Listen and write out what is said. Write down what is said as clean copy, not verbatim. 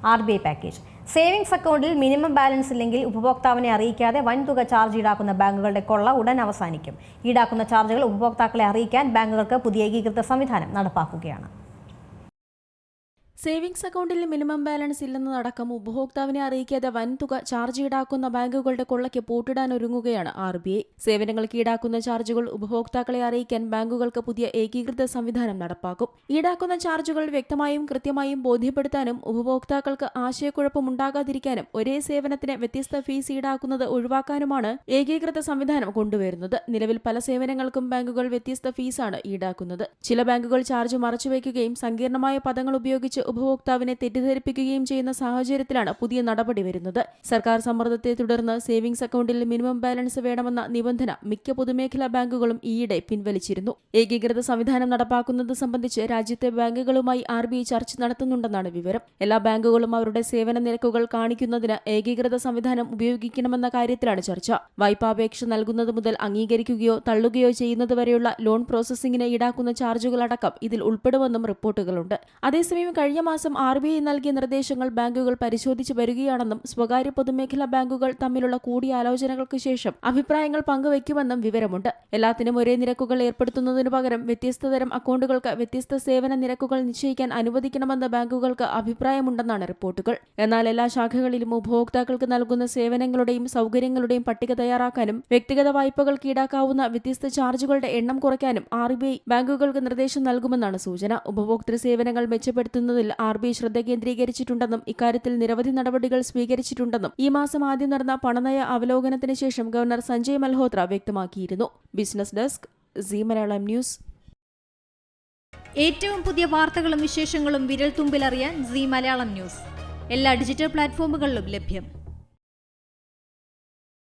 RBI package. Savings അക്കൗണ്ടിൽ minimum balance ഇല്ലെങ്കിൽ ഉപഭോക്താവിനെ അറിയിക്കാതെ വൻതുക ചാർജ് ഈടാക്കുന്ന ബാങ്കുകളുടെ കൊള്ള ഉടൻ അവസാനിക്കും. ഈടാക്കുന്ന ചാർജുകൾ ഉപഭോക്താക്കളെ അറിയിക്കാൻ ബാങ്കുകൾക്ക് പുതിയ ഏകീകൃത സംവിധാനം നടപ്പാക്കുകയാണ്. സേവിങ്സ് അക്കൗണ്ടിൽ മിനിമം ബാലൻസ് ഇല്ലെന്നതടക്കം ഉപഭോക്താവിനെ അറിയിക്കാതെ വൻതുക ചാർജ് ഈടാക്കുന്ന ബാങ്കുകളുടെ കൊള്ളയ്ക്ക് പൂട്ടിടാനൊരുങ്ങുകയാണ് RBI. സേവനങ്ങൾക്ക് ഈടാക്കുന്ന ചാർജുകൾ ഉപഭോക്താക്കളെ അറിയിക്കാൻ ബാങ്കുകൾക്ക് പുതിയ ഏകീകൃത സംവിധാനം നടപ്പാക്കും. ഈടാക്കുന്ന ചാർജുകൾ വ്യക്തമായും കൃത്യമായും ബോധ്യപ്പെടുത്താനും ഉപഭോക്താക്കൾക്ക് ആശയക്കുഴപ്പമുണ്ടാകാതിരിക്കാനും ഒരേ സേവനത്തിന് വ്യത്യസ്ത ഫീസ് ഈടാക്കുന്നത് ഒഴിവാക്കാനുമാണ് ഏകീകൃത സംവിധാനം കൊണ്ടുവരുന്നത്. നിലവിൽ പല സേവനങ്ങൾക്കും ബാങ്കുകൾ വ്യത്യസ്ത ഫീസാണ് ഈടാക്കുന്നത്. ചില ബാങ്കുകൾ ചാർജ് മറച്ചുവെക്കുകയും സങ്കീർണമായ പദങ്ങൾ ഉപയോഗിച്ച് ഉപഭോക്താവിനെ തെറ്റിദ്ധരിപ്പിക്കുകയും ചെയ്യുന്ന സാഹചര്യത്തിലാണ് പുതിയ നടപടി വരുന്നത്. സർക്കാർ സമ്മർദ്ദത്തെ തുടർന്ന് സേവിങ്സ് അക്കൗണ്ടിൽ മിനിമം ബാലൻസ് വേണമെന്ന നിബന്ധന മിക്ക പൊതുമേഖലാ ബാങ്കുകളും ഈയിടെ പിൻവലിച്ചിരുന്നു. ഏകീകൃത സംവിധാനം നടപ്പാക്കുന്നത് സംബന്ധിച്ച് രാജ്യത്തെ ബാങ്കുകളുമായി RBI ചർച്ച നടത്തുന്നുണ്ടെന്നാണ് വിവരം. എല്ലാ ബാങ്കുകളും അവരുടെ സേവന നിരക്കുകൾ കാണിക്കുന്നതിന് ഏകീകൃത സംവിധാനം ഉപയോഗിക്കണമെന്ന കാര്യത്തിലാണ് ചർച്ച. വായ്പാപേക്ഷ നൽകുന്നത് മുതൽ അംഗീകരിക്കുകയോ തള്ളുകയോ ചെയ്യുന്നതുവരെയുള്ള ലോൺ പ്രോസസ്സിംഗിന് ഈടാക്കുന്ന ചാർജുകളടക്കം ഇതിൽ ഉൾപ്പെടുമെന്നും റിപ്പോർട്ടുകളുണ്ട്. അതേസമയം കഴിഞ്ഞ മാസം RBI നൽകിയ നിർദ്ദേശങ്ങൾ ബാങ്കുകൾ പരിശോധിച്ചു വരികയാണെന്നും സ്വകാര്യ പൊതുമേഖലാ ബാങ്കുകൾ തമ്മിലുള്ള കൂടിയാലോചനകൾക്ക് ശേഷം അഭിപ്രായങ്ങൾ പങ്കുവയ്ക്കുമെന്നും വിവരമുണ്ട്. എല്ലാത്തിനും ഒരേ നിരക്കുകൾ ഏർപ്പെടുത്തുന്നതിനു പകരം വ്യത്യസ്ത തരം അക്കൗണ്ടുകൾക്ക് വ്യത്യസ്ത സേവന നിരക്കുകൾ നിശ്ചയിക്കാൻ അനുവദിക്കണമെന്ന് ബാങ്കുകൾക്ക് അഭിപ്രായമുണ്ടെന്നാണ് റിപ്പോർട്ടുകൾ. എന്നാൽ എല്ലാ ശാഖകളിലും ഉപഭോക്താക്കൾക്ക് നൽകുന്ന സേവനങ്ങളുടെയും സൗകര്യങ്ങളുടെയും പട്ടിക തയ്യാറാക്കാനും വ്യക്തിഗത വായ്പകൾക്ക് ഈടാക്കാവുന്ന വ്യത്യസ്ത ചാർജുകളുടെ എണ്ണം കുറയ്ക്കാനും RBI ബാങ്കുകൾക്ക് നിർദ്ദേശം നൽകുമെന്നാണ് സൂചന. ഉപഭോക്തൃ സേവനങ്ങൾ മെച്ചപ്പെടുത്തുന്നതിൽ RBI ശ്രദ്ധ കേന്ദ്രീകരിച്ചിട്ടുണ്ടെന്നും ഇക്കാര്യത്തിൽ നിരവധി നടപടികൾ സ്വീകരിച്ചിട്ടുണ്ടെന്നും ഈ മാസം ആദ്യം നടന്ന പണനയ അവലോകനത്തിന് ശേഷം ഗവർണർ സഞ്ജയ് മൽഹോത്ര വ്യക്തമാക്കിയിരുന്നു. Business desk, Zee Malayalam News. ഏറ്റവും പുതിയ വാർത്തകളും വിശേഷങ്ങളും വിരൽ തുമ്പിലറിയാൻ സീ മലയാളം ന്യൂസ് എല്ലാ ഡിജിറ്റൽ പ്ലാറ്റ്ഫോമുകളിലും ലഭ്യം.